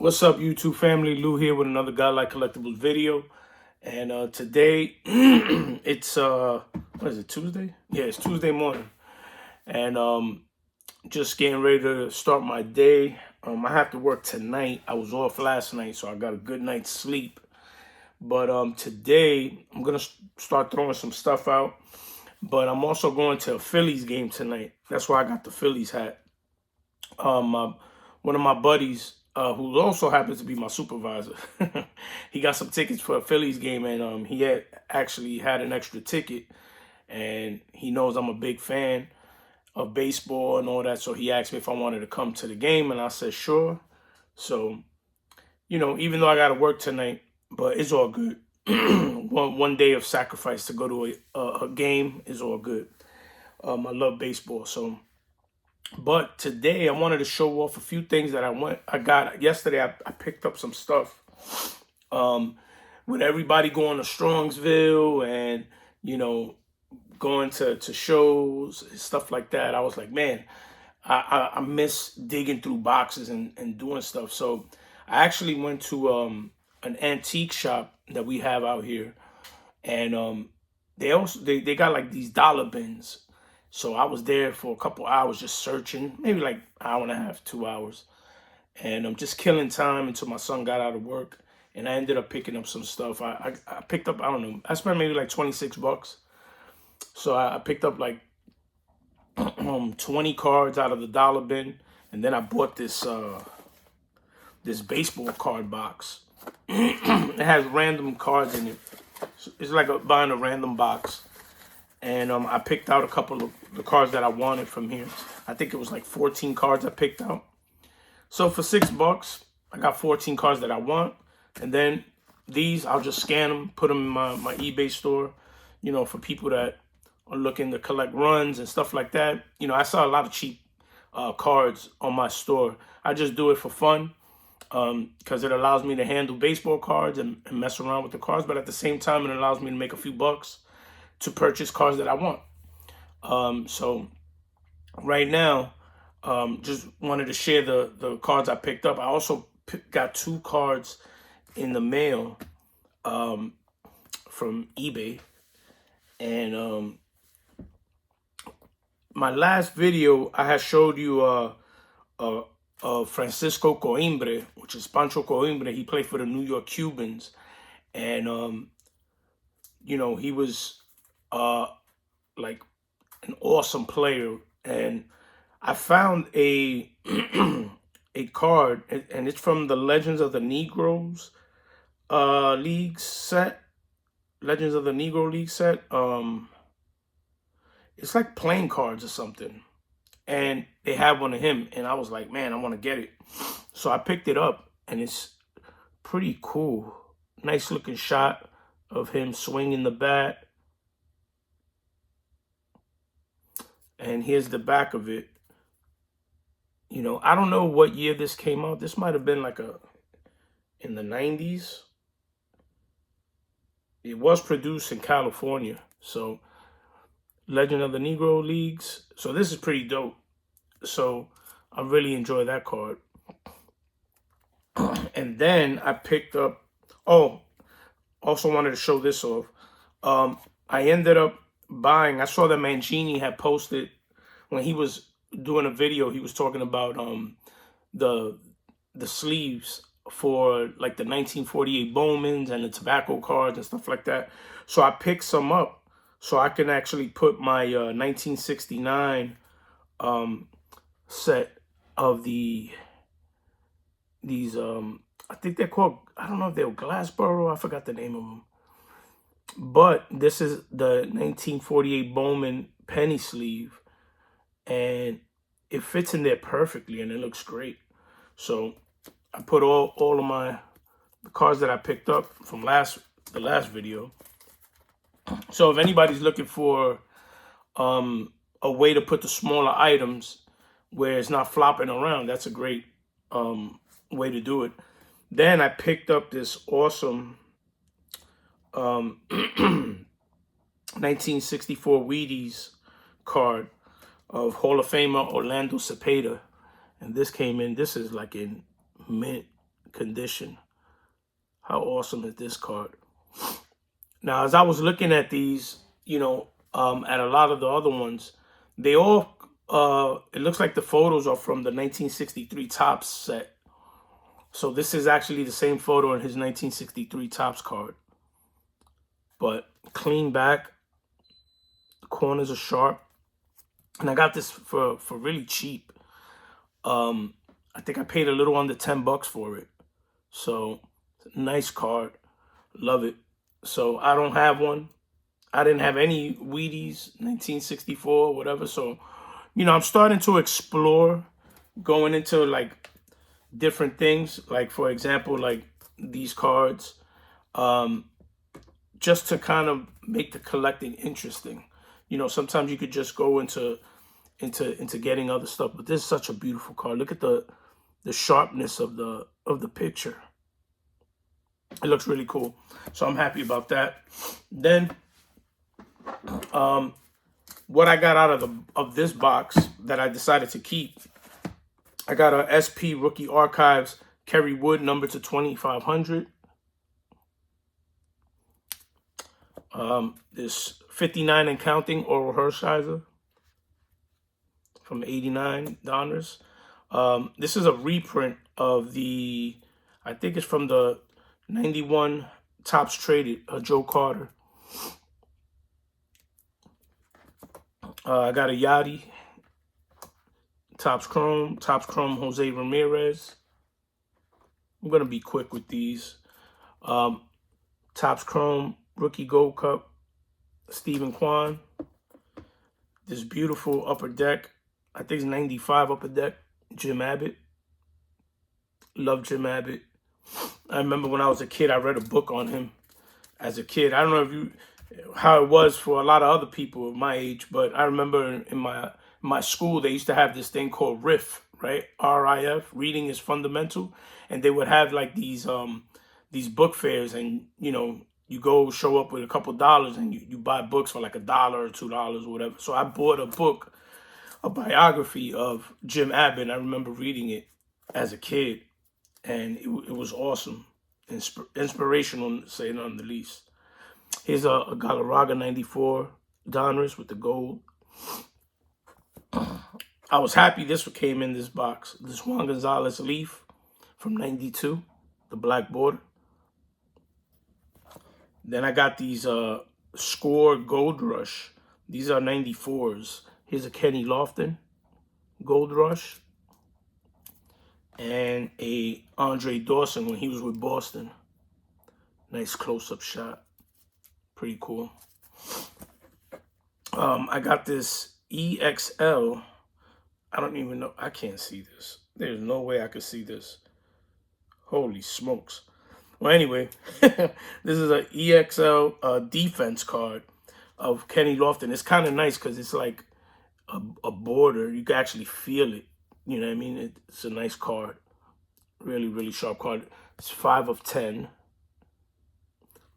What's up, YouTube family? Lou here with another Godlike Collectibles video. And today, it's, what is it, Tuesday? Yeah, it's Tuesday morning. And just getting ready to start my day. I have to work tonight. I was off last night, so I got a good night's sleep. But today, I'm going to start throwing some stuff out. But I'm also going to a Phillies game tonight. That's why I got the Phillies hat. One of my buddies, who also happens to be my supervisor, he got some tickets for a Phillies game, and he had actually had an extra ticket, and he knows I'm a big fan of baseball and all that, so he asked me if I wanted to come to the game, and I said sure. So, even though I got to work tonight, but it's all good. one day of sacrifice to go to a game is all good. I love baseball, so. But today I wanted to show off a few things that I got yesterday. I picked up some stuff. With everybody going to Strongsville and going to shows and stuff like that, I was like, man, I miss digging through boxes and doing stuff. So I actually went to an antique shop that we have out here, and they got like these dollar bins. So I was there for a couple hours just searching, maybe like an hour and a half, 2 hours. And I'm just killing time until my son got out of work. And I ended up picking up some stuff. I picked up, I don't know, I spent maybe like 26 bucks. So I picked up like 20 cards out of the dollar bin. And then I bought this this baseball card box. It has random cards in it. It's like buying a random box. And I picked out a couple of the cards that I wanted from here. I think it was like 14 cards I picked out. So for $6, I got 14 cards that I want. And then these, I'll just scan them, put them in my eBay store, for people that are looking to collect runs and stuff like that. I saw a lot of cheap cards on my store. I just do it for fun because it allows me to handle baseball cards and mess around with the cards. But at the same time, it allows me to make a few bucks to purchase cards that I want. So right now, just wanted to share the cards I picked up. I also got 2 cards in the mail from eBay. And my last video, I had showed you Francisco Coimbre, which is Pancho Coimbre. He played for the New York Cubans. And, he was like an awesome player. And I found a a card, and it's from the Legends of the Negroes League set. Legends of the Negro League set. It's like playing cards or something. And they have one of him, and I was like, man, I want to get it. So I picked it up, and it's pretty cool. Nice looking shot of him swinging the bat. And here's the back of it. I don't know what year this came out. This might have been like in the 90s. It was produced in California. So Legend of the Negro Leagues. So this is pretty dope. So I really enjoy that card. And then I picked up, also wanted to show this off. I ended up buying, I saw that Mangini had posted when he was doing a video, he was talking about the sleeves for like the 1948 Bowmans and the tobacco cards and stuff like that. So I picked some up so I can actually put my 1969 set of these I think they're called, I don't know if they were Glassboro, I forgot the name of them. But this is the 1948 Bowman penny sleeve, and it fits in there perfectly, and it looks great. So I put all of the cards that I picked up from the last video. So if anybody's looking for a way to put the smaller items where it's not flopping around, that's a great way to do it. Then I picked up this awesome 1964 Wheaties card of Hall of Famer Orlando Cepeda. And this came in, this is like in mint condition. How awesome is this card? Now, as I was looking at these, at a lot of the other ones, they all, it looks like the photos are from the 1963 Topps set. So this is actually the same photo in his 1963 Topps card. But clean back, the corners are sharp. And I got this for really cheap. I think I paid a little under $10 for it. So, nice card. Love it. So, I don't have one. I didn't have any Wheaties, 1964, whatever. So, I'm starting to explore going into, like, different things. Like, for example, like these cards. Just to kind of make the collecting interesting. Sometimes you could just go into getting other stuff, but this is such a beautiful card. Look at the sharpness of the picture. It looks really cool, so I'm happy about that. Then what I got out of this box that I decided to keep, I got a SP Rookie Archives Kerry Wood number to 2,500. This 59 and counting Oral Hershiser from 89 Donruss. This is a reprint of the, I think it's from the 91 Topps Traded, Joe Carter. I got a Yachty, Topps Chrome Jose Ramirez. I'm going to be quick with these. Topps Chrome Rookie Gold Cup, Stephen Kwan. This beautiful upper deck, I think it's 95 upper deck, Jim Abbott. Love Jim Abbott. I remember when I was a kid, I read a book on him as a kid. I don't know how it was for a lot of other people my age, but I remember in my school, they used to have this thing called RIF, right? RIF, Reading is Fundamental. And they would have like these book fairs, and, you go show up with a couple dollars and you buy books for like $1 or $2 or whatever. So I bought a book, a biography of Jim Abbott. I remember reading it as a kid, and it was awesome. Inspirational, to say none the least. Here's a Galarraga 94 Donruss with the gold. I was happy this one came in this box. This Juan Gonzalez Leaf from 92, the black border. Then I got these Score Gold Rush. These are 94s. Here's a Kenny Lofton Gold Rush. And a Andre Dawson when he was with Boston. Nice close-up shot. Pretty cool. I got this EXL. I don't even know. I can't see this. There's no way I could see this. Holy smokes. Well, anyway, this is an EXL defense card of Kenny Lofton. It's kind of nice because it's like a border. You can actually feel it. You know what I mean? It's a nice card. Really, really sharp card. It's 5 of 10.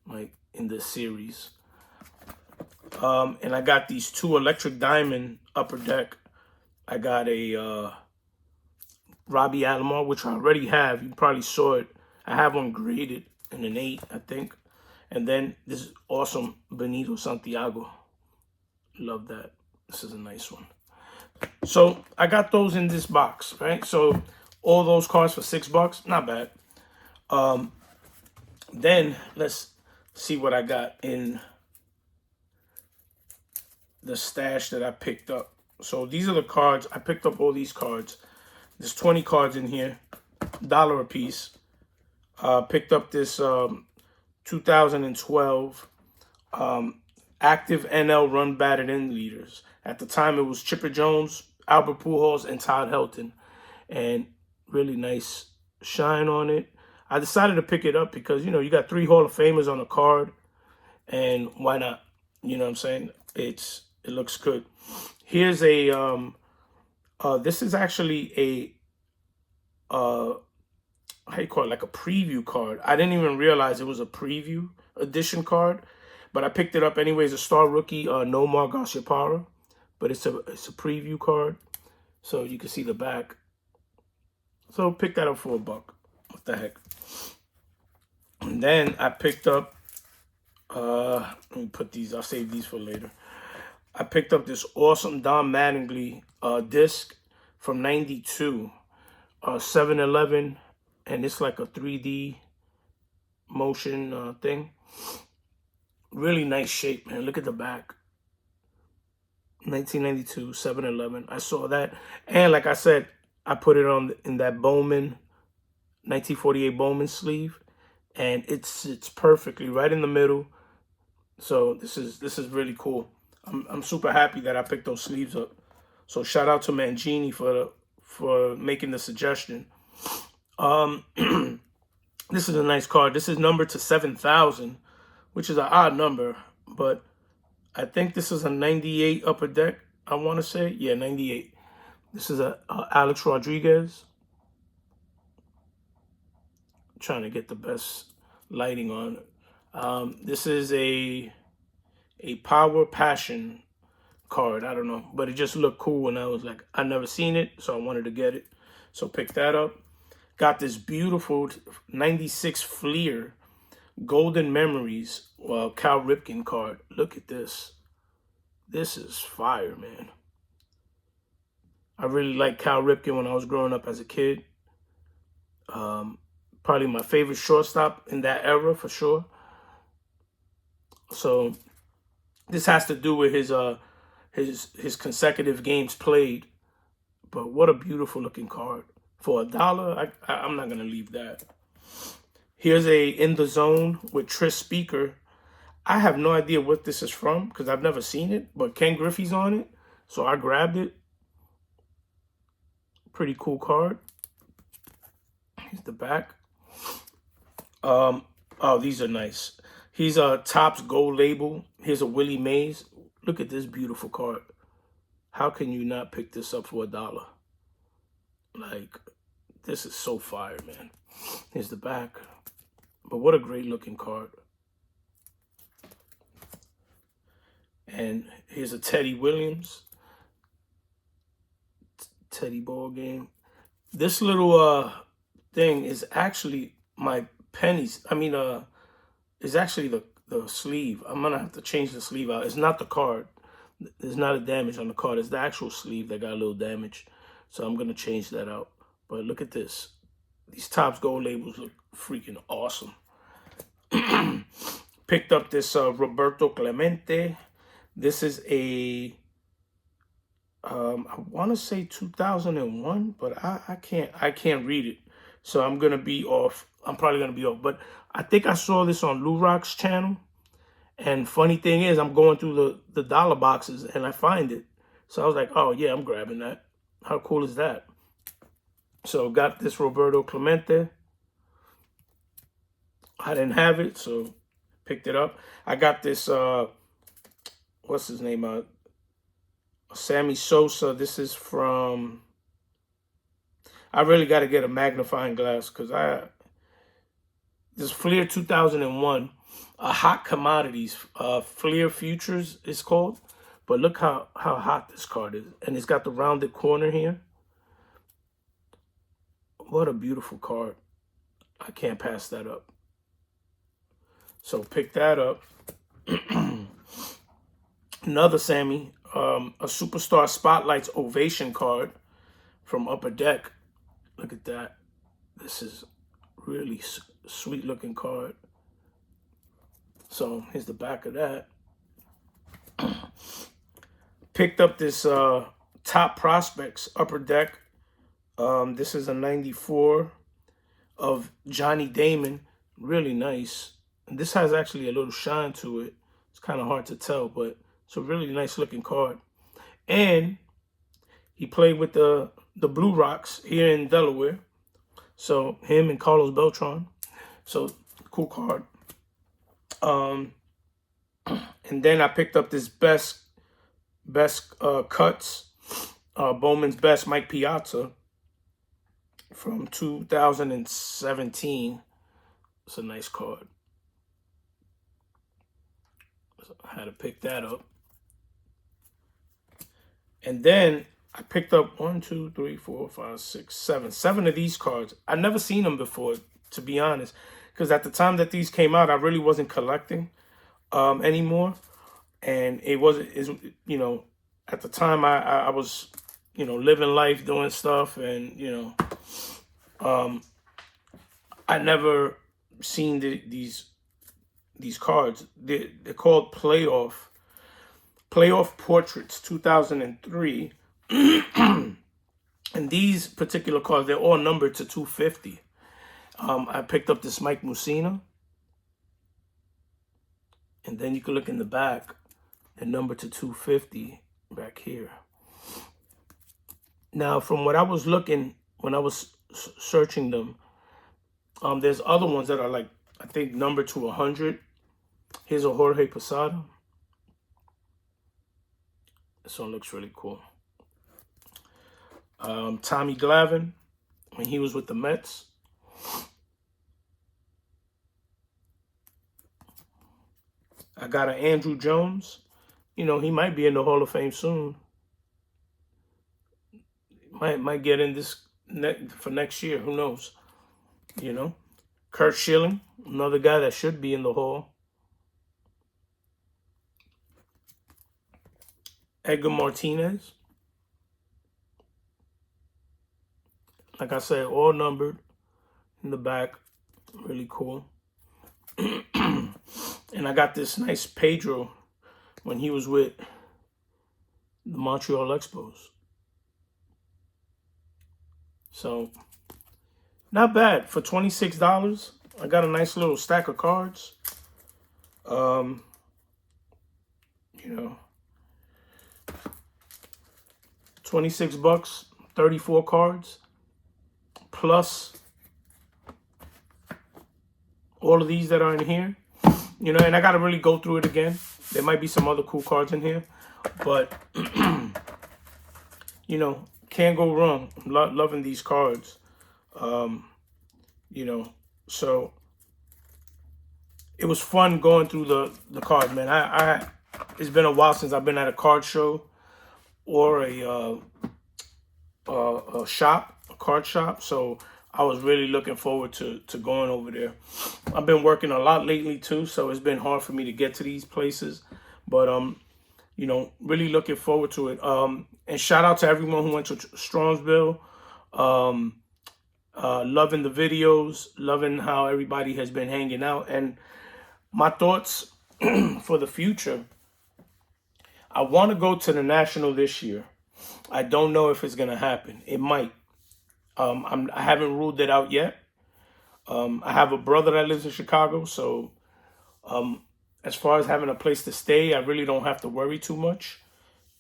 Like in this series. And I got these 2 Electric Diamond upper deck. I got a Robbie Alomar, which I already have. You probably saw it. I have one graded in an 8, I think. And then this awesome Benito Santiago. Love that. This is a nice one. So I got those in this box, right? So all those cards for $6. Not bad. Then let's see what I got in the stash that I picked up. So these are the cards. I picked up all these cards. There's 20 cards in here. $1 a piece. Picked up this 2012 active NL run batted in leaders. At the time, it was Chipper Jones, Albert Pujols, and Todd Helton. And really nice shine on it. I decided to pick it up because, you got 3 Hall of Famers on the card. And why not? You know what I'm saying? It looks good. Here's a, this is actually a, how you call it, like a preview card. I didn't even realize it was a preview edition card, but I picked it up anyways. A star rookie, Nomar Garciaparra, but it's a preview card, so you can see the back. So pick that up for $1. What the heck? And then I picked up, let me put these, I'll save these for later. I picked up this awesome Don Mattingly disc from 92, 7-Eleven, and it's like a 3D motion thing. Really nice shape, man. Look at the back. 1992, 7-Eleven. I saw that. And like I said, I put it on in that Bowman, 1948 Bowman sleeve. And it sits perfectly right in the middle. So this is really cool. I'm super happy that I picked those sleeves up. So shout out to Mangini for making the suggestion. This is a nice card. This is numbered to 7,000, which is an odd number, but I think this is a 98 upper deck. I want to say, yeah, 98. This is a Alex Rodriguez. I'm trying to get the best lighting on it. This is a Power Passion card. I don't know, but it just looked cool, and I was like, I never seen it, so I wanted to get it. So pick that up. Got this beautiful 96 Fleer Golden Memories Cal Ripken card. Look at this. This is fire, man. I really liked Cal Ripken when I was growing up as a kid. Probably my favorite shortstop in that era for sure. So this has to do with his consecutive games played. But what a beautiful looking card. For $1, I'm not gonna leave that. Here's a In the Zone with Tris Speaker. I have no idea what this is from because I've never seen it, but Ken Griffey's on it, so I grabbed it. Pretty cool card. Here's the back. Oh, these are nice. He's a Topps Gold Label. Here's a Willie Mays. Look at this beautiful card. How can you not pick this up for $1? Like, this is so fire, man. Here's the back. But what a great looking card. And here's a Teddy Williams. Teddy ball game. This little thing is actually my pennies. I mean, is actually the sleeve. I'm gonna have to change the sleeve out. It's not the card. There's not a damage on the card. It's the actual sleeve that got a little damage. So I'm gonna change that out. But look at this. These Topps Gold labels look freaking awesome. Picked up this Roberto Clemente. This is a I want to say 2001, but I can't read it, so I'm gonna be off. I'm probably gonna be off, but I think I saw this on Lou Rock's channel. And funny thing is, I'm going through the dollar boxes and I find it, so I was like, oh yeah, I'm grabbing that. How cool is that? So got this Roberto Clemente. I didn't have it, so picked it up. I got this what's his name? Sammy Sosa. This is from, I really got to get a magnifying glass because this Fleer 2001, Hot Commodities, Fleer Futures is called. But look how hot this card is. And it's got the rounded corner here. What a beautiful card. I can't pass that up. So pick that up. Another Sammy, a Superstar Spotlights Ovation card from Upper Deck. Look at that. This is really sweet looking card. So here's the back of that. Picked up this Top Prospects Upper Deck. This is a 94 of Johnny Damon. Really nice. And this has actually a little shine to it. It's kind of hard to tell, but it's a really nice looking card. And he played with the Blue Rocks here in Delaware. So him and Carlos Beltran. So cool card. And then I picked up this best cuts, Bowman's Best Mike Piazza from 2017. It's a nice card. So I had to pick that up. And then I picked up 1, 2, 3, 4, 5, 6, 7. 7 of these cards. I've never seen them before to be honest. Because at the time that these came out, I really wasn't collecting anymore. And it wasn't, you know, at the time I was, you know, living life, doing stuff. And, you know, I never seen these cards. They're called Playoff Portraits 2003. And these particular cards, they're all numbered to 250. I picked up this Mike Mussina. And then you can look in the back, they're numbered to 250 back here. Now, from what I was looking, when I was searching them, there's other ones that are like, I think, numbered to 100. Here's a Jorge Posada. This one looks really cool. Tommy Glavine, when he was with the Mets. I got an Andrew Jones. You know, he might be in the Hall of Fame soon. Might get in this for next year. Who knows? You know, Kurt Schilling, another guy that should be in the Hall. Edgar Martinez. Like I said, all numbered in the back. Really cool. And I got this nice Pedro when he was with the Montreal Expos. So, not bad. For $26, I got a nice little stack of cards. You know, 26 bucks, 34 cards, plus all of these that are in here. You know, and I got to really go through it again. There might be some other cool cards in here. But, you know, can't go wrong. Loving these cards. You know, so it was fun going through the cards, man. It's been a while since I've been at a card show or a shop, a card shop. So I was really looking forward to going over there. I've been working a lot lately too, so it's been hard for me to get to these places. But you know, really looking forward to it. And shout out to everyone who went to Strongsville. Loving the videos, loving how everybody has been hanging out. And my thoughts for the future, I want to go to the National this year. I don't know if it's going to happen. It might. I haven't ruled it out yet. I have a brother that lives in Chicago, so as far as having a place to stay, I really don't have to worry too much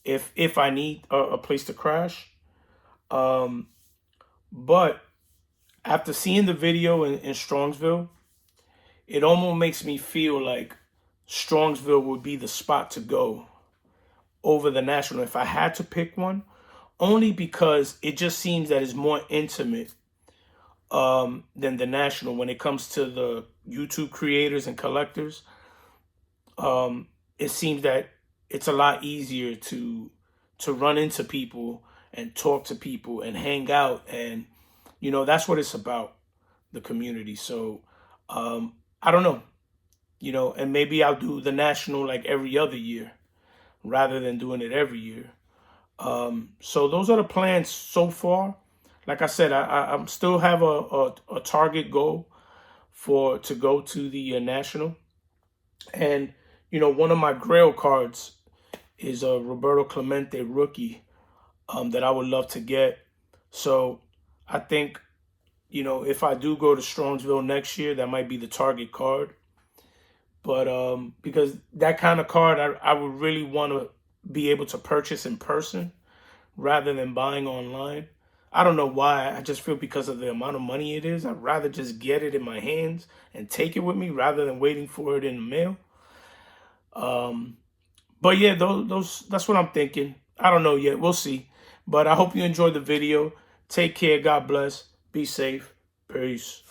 if I need a place to crash. But after seeing the video in Strongsville, it almost makes me feel like Strongsville would be the spot to go over the National if I had to pick one. Only because it just seems that it's more intimate than the National when it comes to the YouTube creators and collectors. It seems that it's a lot easier to run into people and talk to people and hang out. And, you know, that's what it's about, the community. So, I don't know, you know, and maybe I'll do the National like every other year rather than doing it every year. So those are the plans so far. Like I said, I still have a target goal to go to the National. And, you know, one of my Grail cards is a Roberto Clemente rookie that I would love to get. So I think, you know, if I do go to Strongsville next year, that might be the target card. But because that kind of card, I would really want to be able to purchase in person rather than buying online. I don't know why. I just feel because of the amount of money it is, I'd rather just get it in my hands and take it with me rather than waiting for it in the mail. But yeah, that's what I'm thinking. I don't know yet. We'll see. But I hope you enjoyed the video. Take care. God bless. Be safe. Peace.